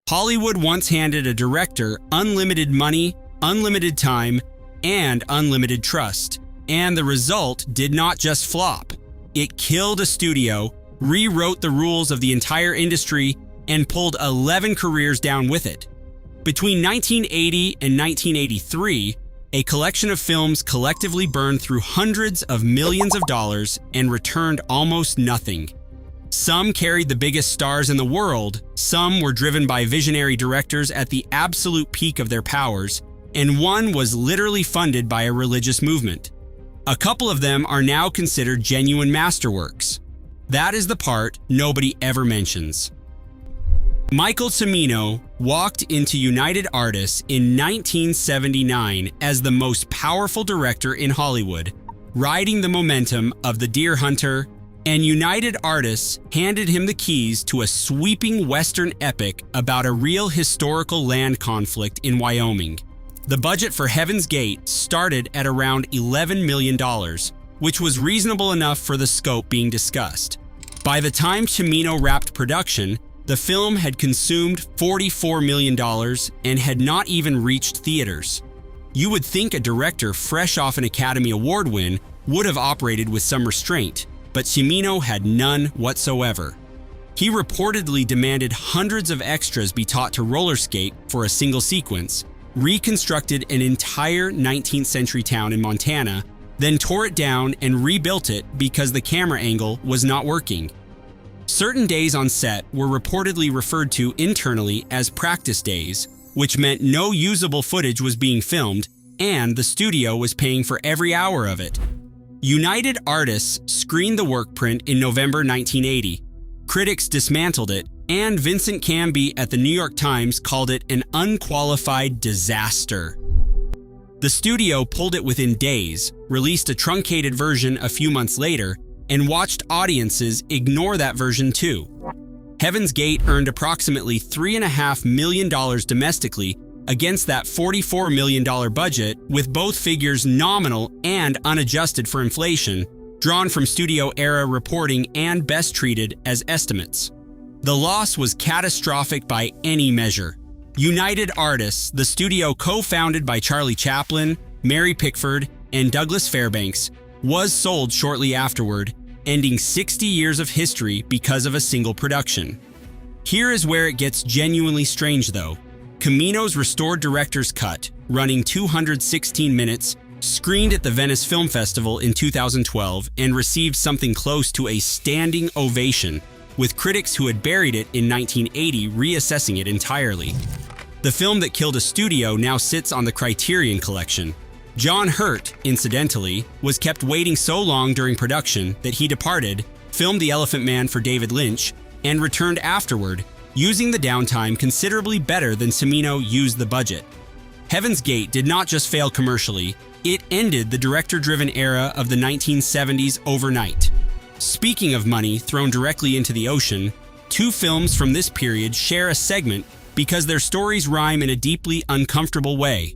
Hollywood once handed a director unlimited money, unlimited time, and unlimited trust. And the result did not just flop. It killed a studio, rewrote the rules of the entire industry, and pulled 11 careers down with it. Between 1980 and 1983, a collection of films collectively burned through hundreds of millions of dollars and returned almost nothing. Some carried the biggest stars in the world, some were driven by visionary directors at the absolute peak of their powers, and one was literally funded by a religious movement. A couple of them are now considered genuine masterworks. That is the part nobody ever mentions. Michael Cimino walked into United Artists in 1979 as the most powerful director in Hollywood, riding the momentum of The Deer Hunter, and United Artists handed him the keys to a sweeping Western epic about a real historical land conflict in Wyoming. The budget for Heaven's Gate started at around $11 million, which was reasonable enough for the scope being discussed. By the time Cimino wrapped production, the film had consumed $44 million and had not even reached theaters. You would think a director fresh off an Academy Award win would have operated with some restraint, but Cimino had none whatsoever. He reportedly demanded hundreds of extras be taught to roller skate for a single sequence, reconstructed an entire 19th century town in Montana, then tore it down and rebuilt it because the camera angle was not working. Certain days on set were reportedly referred to internally as practice days, which meant no usable footage was being filmed and the studio was paying for every hour of it. United Artists screened the work print in November 1980. Critics dismantled it, and Vincent Canby at the New York Times called it an unqualified disaster. The studio pulled it within days, released a truncated version a few months later, and watched audiences ignore that version too. Heaven's Gate earned approximately $3.5 million domestically against that $44 million budget, with both figures nominal and unadjusted for inflation, drawn from studio-era reporting and best treated as estimates. The loss was catastrophic by any measure. United Artists, the studio co-founded by Charlie Chaplin, Mary Pickford, and Douglas Fairbanks, was sold shortly afterward, ending 60 years of history because of a single production. Here is where it gets genuinely strange though. Cimino's restored director's cut, running 216 minutes, screened at the Venice Film Festival in 2012 and received something close to a standing ovation, with critics who had buried it in 1980 reassessing it entirely. The film that killed a studio now sits on the Criterion Collection. John Hurt, incidentally, was kept waiting so long during production that he departed, filmed The Elephant Man for David Lynch, and returned afterward, using the downtime considerably better than Cimino used the budget. Heaven's Gate did not just fail commercially, it ended the director-driven era of the 1970s overnight. Speaking of money thrown directly into the ocean, two films from this period share a segment because their stories rhyme in a deeply uncomfortable way.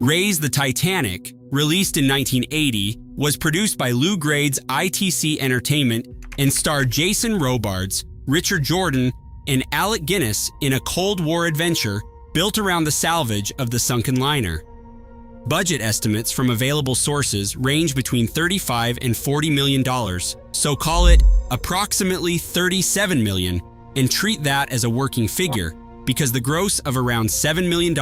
Ray's The Titanic, released in 1980, was produced by Lou Grade's ITC Entertainment and starred Jason Robards, Richard Jordan, and Alec Guinness in a Cold War adventure built around the salvage of the sunken liner. Budget estimates from available sources range between $35 and $40 million, so call it approximately $37 million and treat that as a working figure because the gross of around $7 million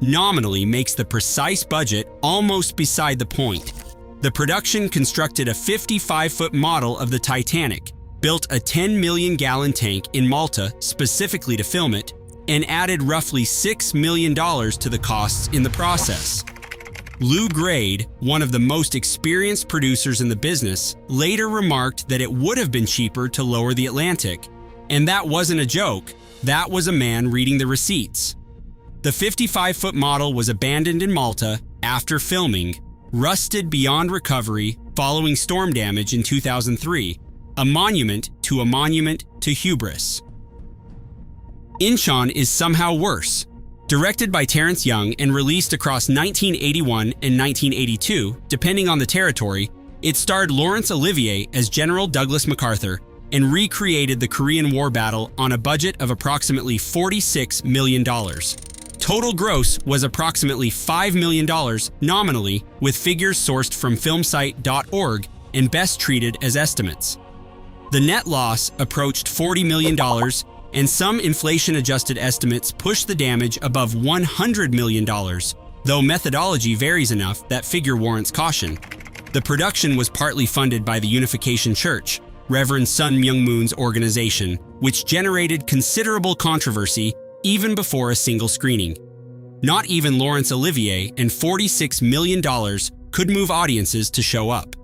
nominally makes the precise budget almost beside the point. The production constructed a 55-foot model of the Titanic, built a 10 million gallon tank in Malta specifically to film it, and added roughly $6 million to the costs in the process. Lou Grade, one of the most experienced producers in the business, later remarked that it would have been cheaper to lower the Atlantic. And that wasn't a joke, that was a man reading the receipts. The 55-foot model was abandoned in Malta after filming, rusted beyond recovery following storm damage in 2003, a monument to hubris. Inchon is somehow worse. Directed by Terrence Young and released across 1981 and 1982, depending on the territory, it starred Laurence Olivier as General Douglas MacArthur, and recreated the Korean War battle on a budget of approximately $46 million. Total gross was approximately $5 million nominally, with figures sourced from filmsite.org and best treated as estimates. The net loss approached $40 million, and some inflation-adjusted estimates pushed the damage above $100 million, though methodology varies enough that figure warrants caution. The production was partly funded by the Unification Church, Reverend Sun Myung Moon's organization, which generated considerable controversy even before a single screening. Not even Laurence Olivier and $46 million could move audiences to show up.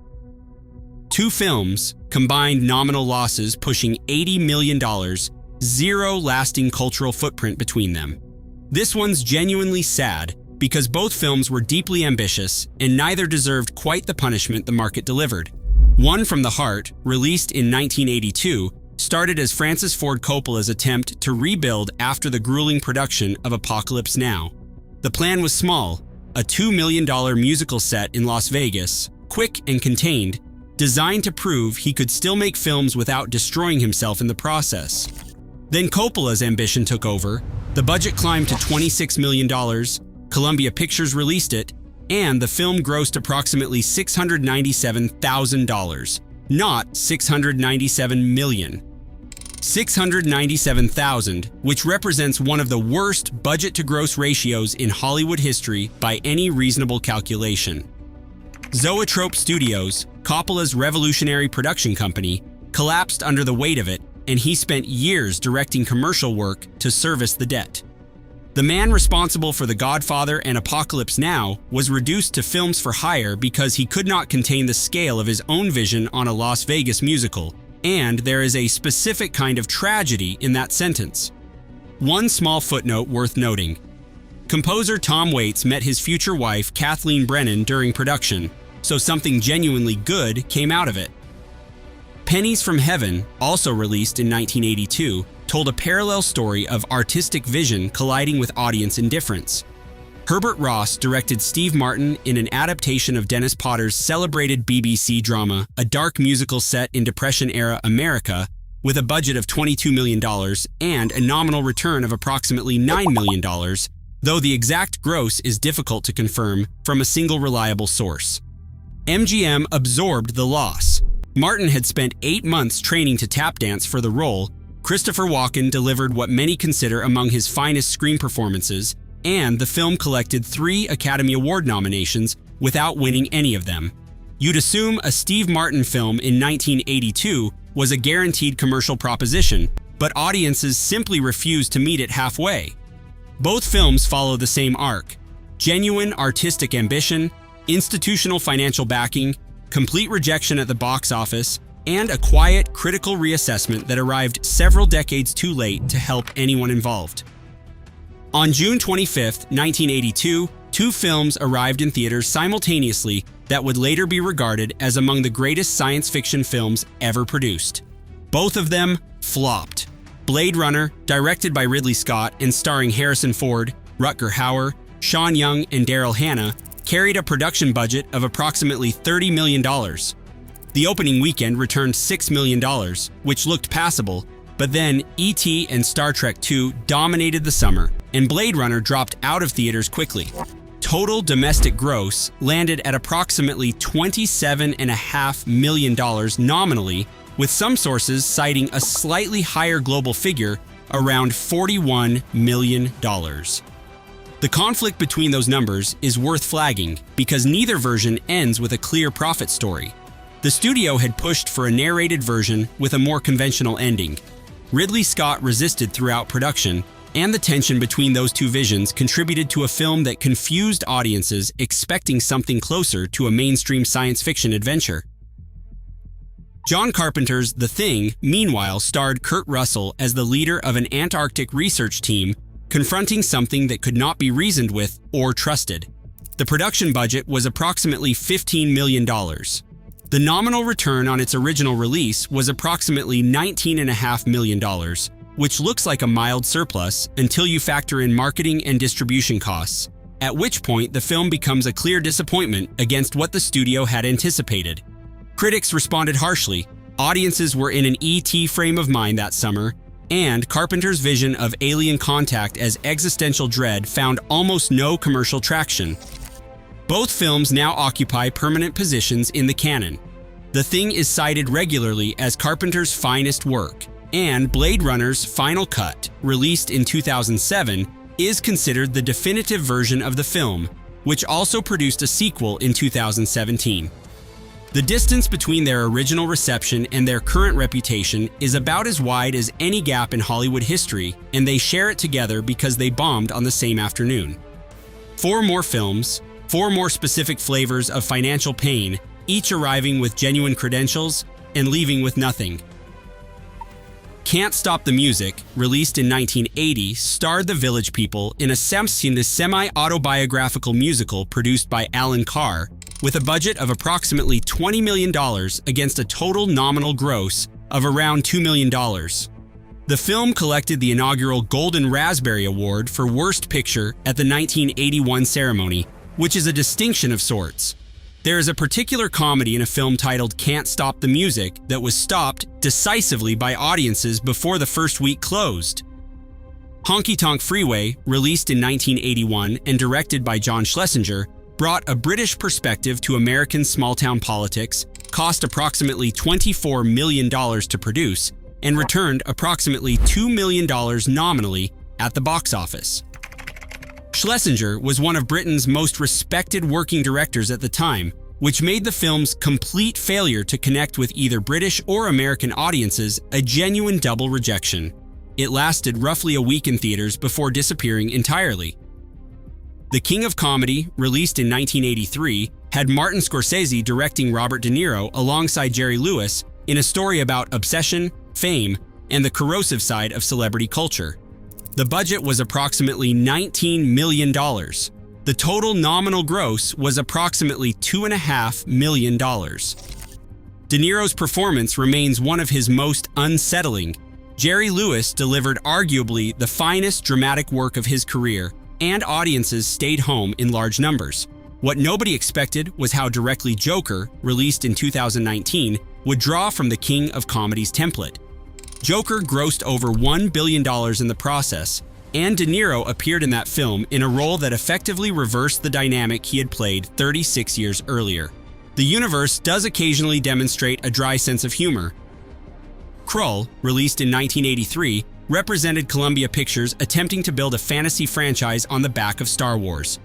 Two films, combined nominal losses pushing $80 million, zero lasting cultural footprint between them. This one's genuinely sad because both films were deeply ambitious and neither deserved quite the punishment the market delivered. One from the Heart, released in 1982, started as Francis Ford Coppola's attempt to rebuild after the grueling production of Apocalypse Now. The plan was small, a $2 million musical set in Las Vegas, quick and contained, designed to prove he could still make films without destroying himself in the process. Then Coppola's ambition took over, the budget climbed to $26 million, Columbia Pictures released it, and the film grossed approximately $697,000, not $697 million. $697,000, which represents one of the worst budget-to-gross ratios in Hollywood history by any reasonable calculation. Zoetrope Studios, Coppola's revolutionary production company, collapsed under the weight of it, and he spent years directing commercial work to service the debt. The man responsible for The Godfather and Apocalypse Now was reduced to films for hire because he could not contain the scale of his own vision on a Las Vegas musical, and there is a specific kind of tragedy in that sentence. One small footnote worth noting. Composer Tom Waits met his future wife Kathleen Brennan during production, so something genuinely good came out of it. Pennies from Heaven, also released in 1982, told a parallel story of artistic vision colliding with audience indifference. Herbert Ross directed Steve Martin in an adaptation of Dennis Potter's celebrated BBC drama, a dark musical set in Depression-era America, with a budget of $22 million and a nominal return of approximately $9 million, though the exact gross is difficult to confirm from a single reliable source. MGM absorbed the loss. Martin had spent 8 months training to tap dance for the role. Christopher Walken delivered what many consider among his finest screen performances, and the film collected 3 Academy Award nominations without winning any of them. You'd assume a Steve Martin film in 1982 was a guaranteed commercial proposition, but audiences simply refused to meet it halfway. Both films follow the same arc: genuine artistic ambition, institutional financial backing, complete rejection at the box office, and a quiet, critical reassessment that arrived several decades too late to help anyone involved. On June 25, 1982, 2 films arrived in theaters simultaneously that would later be regarded as among the greatest science fiction films ever produced. Both of them flopped. Blade Runner, directed by Ridley Scott and starring Harrison Ford, Rutger Hauer, Sean Young, and Daryl Hannah, carried a production budget of approximately $30 million. The opening weekend returned $6 million, which looked passable, but then E.T. and Star Trek II dominated the summer, and Blade Runner dropped out of theaters quickly. Total domestic gross landed at approximately $27.5 million nominally, with some sources citing a slightly higher global figure, around $41 million. The conflict between those numbers is worth flagging because neither version ends with a clear profit story. The studio had pushed for a narrated version with a more conventional ending. Ridley Scott resisted throughout production, and the tension between those two visions contributed to a film that confused audiences expecting something closer to a mainstream science fiction adventure. John Carpenter's The Thing, meanwhile, starred Kurt Russell as the leader of an Antarctic research team confronting something that could not be reasoned with or trusted. The production budget was approximately $15 million. The nominal return on its original release was approximately $19.5 million, which looks like a mild surplus until you factor in marketing and distribution costs, at which point the film becomes a clear disappointment against what the studio had anticipated. Critics responded harshly, Audiences were in an E.T. frame of mind that summer, and Carpenter's vision of alien contact as existential dread found almost no commercial traction. Both films now occupy permanent positions in the canon. The Thing is cited regularly as Carpenter's finest work, and Blade Runner's Final Cut, released in 2007, is considered the definitive version of the film, which also produced a sequel in 2017. The distance between their original reception and their current reputation is about as wide as any gap in Hollywood history, and they share it together because they bombed on the same afternoon. 4 more films, 4 more specific flavors of financial pain, each arriving with genuine credentials and leaving with nothing. Can't Stop the Music, released in 1980, starred the Village People in a semi-autobiographical musical produced by Alan Carr, with a budget of approximately $20 million against a total nominal gross of around $2 million. The film collected the inaugural Golden Raspberry Award for Worst Picture at the 1981 ceremony, which is a distinction of sorts. There is a particular comedy in a film titled Can't Stop the Music that was stopped decisively by audiences before the first week closed. Honky Tonk Freeway, released in 1981 and directed by John Schlesinger, brought a British perspective to American small-town politics, cost approximately $24 million to produce, and returned approximately $2 million nominally at the box office. Schlesinger was one of Britain's most respected working directors at the time, which made the film's complete failure to connect with either British or American audiences a genuine double rejection. It lasted roughly a week in theaters before disappearing entirely. The King of Comedy, released in 1983, had Martin Scorsese directing Robert De Niro alongside Jerry Lewis in a story about obsession, fame, and the corrosive side of celebrity culture. The budget was approximately $19 million. The total nominal gross was approximately $2.5 million. De Niro's performance remains one of his most unsettling. Jerry Lewis delivered arguably the finest dramatic work of his career, and audiences stayed home in large numbers. What nobody expected was how directly Joker, released in 2019, would draw from the King of Comedy's template. Joker grossed over $1 billion in the process, and De Niro appeared in that film in a role that effectively reversed the dynamic he had played 36 years earlier. The universe does occasionally demonstrate a dry sense of humor. Krull, released in 1983, represented Columbia Pictures attempting to build a fantasy franchise on the back of Star Wars.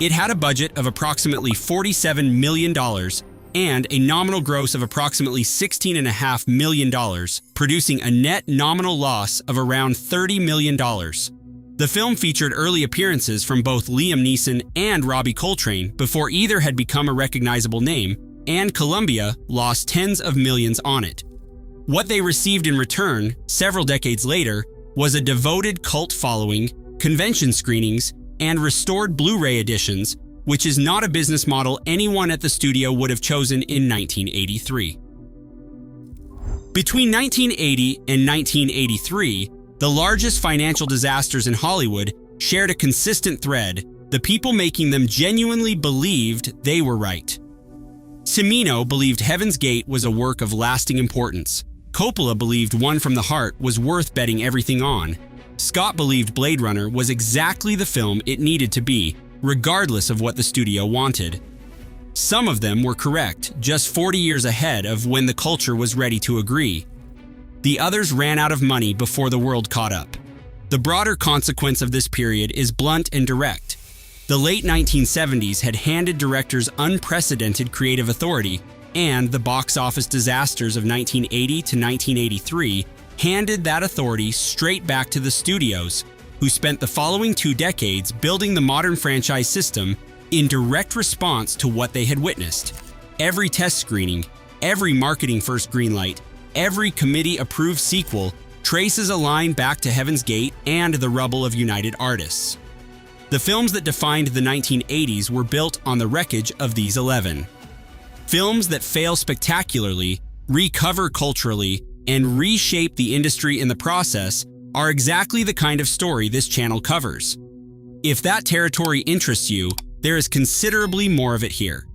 It had a budget of approximately $47 million and a nominal gross of approximately $16.5 million, producing a net nominal loss of around $30 million. The film featured early appearances from both Liam Neeson and Robbie Coltrane before either had become a recognizable name, and Columbia lost tens of millions on it. What they received in return, several decades later, was a devoted cult following, convention screenings, and restored Blu-ray editions, which is not a business model anyone at the studio would have chosen in 1983. Between 1980 and 1983, the largest financial disasters in Hollywood shared a consistent thread: the people making them genuinely believed they were right. Cimino believed Heaven's Gate was a work of lasting importance. Coppola believed One from the Heart was worth betting everything on. Scott believed Blade Runner was exactly the film it needed to be, regardless of what the studio wanted. Some of them were correct, just 40 years ahead of when the culture was ready to agree. The others ran out of money before the world caught up. The broader consequence of this period is blunt and direct. The late 1970s had handed directors unprecedented creative authority, and the box office disasters of 1980 to 1983 handed that authority straight back to the studios, who spent the following 2 decades building the modern franchise system in direct response to what they had witnessed. Every test screening, every marketing first greenlight, every committee-approved sequel traces a line back to Heaven's Gate and the rubble of United Artists. The films that defined the 1980s were built on the wreckage of these 11. Films that fail spectacularly, recover culturally, and reshape the industry in the process are exactly the kind of story this channel covers. If that territory interests you, there is considerably more of it here.